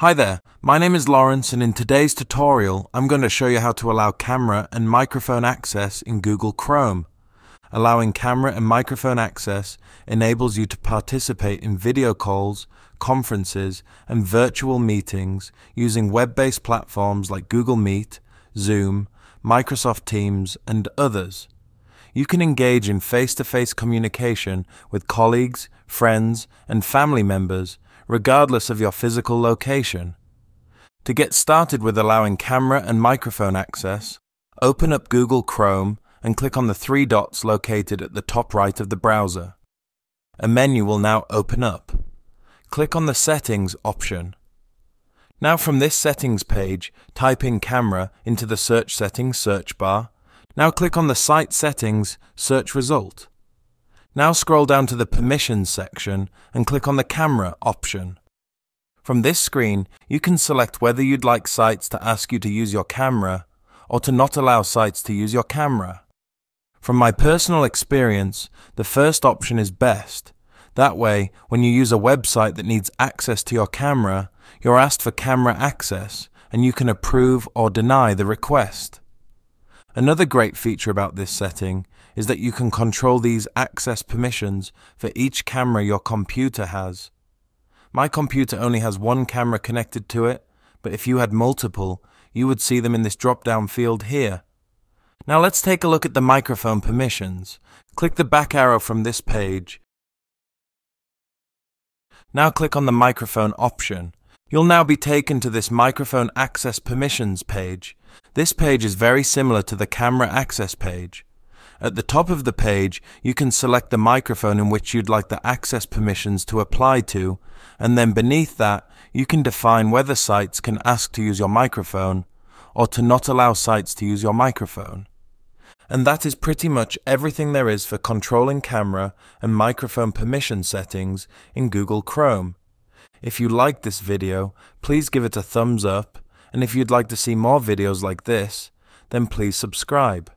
Hi there, my name is Lawrence, and in today's tutorial I'm going to show you how to allow camera and microphone access in Google Chrome. Allowing camera and microphone access enables you to participate in video calls, conferences, and virtual meetings using web-based platforms like Google Meet, Zoom, Microsoft Teams, and others. You can engage in face-to-face communication with colleagues, friends, and family members regardless of your physical location. To get started with allowing camera and microphone access, open up Google Chrome and click on the three dots located at the top right of the browser. A menu will now open up. Click on the Settings option. Now from this Settings page, type in Camera into the Search Settings search bar. Now click on the Site Settings search result. Now scroll down to the Permissions section and click on the Camera option. From this screen, you can select whether you'd like sites to ask you to use your camera or to not allow sites to use your camera. From my personal experience, the first option is best. That way, when you use a website that needs access to your camera, you're asked for camera access and you can approve or deny the request. Another great feature about this setting is that you can control these access permissions for each camera your computer has. My computer only has one camera connected to it, but if you had multiple, you would see them in this drop-down field here. Now let's take a look at the microphone permissions. Click the back arrow from this page. Now click on the microphone option. You'll now be taken to this microphone access permissions page. This page is very similar to the camera access page. At the top of the page, you can select the microphone in which you'd like the access permissions to apply to, and then beneath that, you can define whether sites can ask to use your microphone or to not allow sites to use your microphone. And that is pretty much everything there is for controlling camera and microphone permission settings in Google Chrome. If you liked this video, please give it a thumbs up, and if you'd like to see more videos like this, then please subscribe.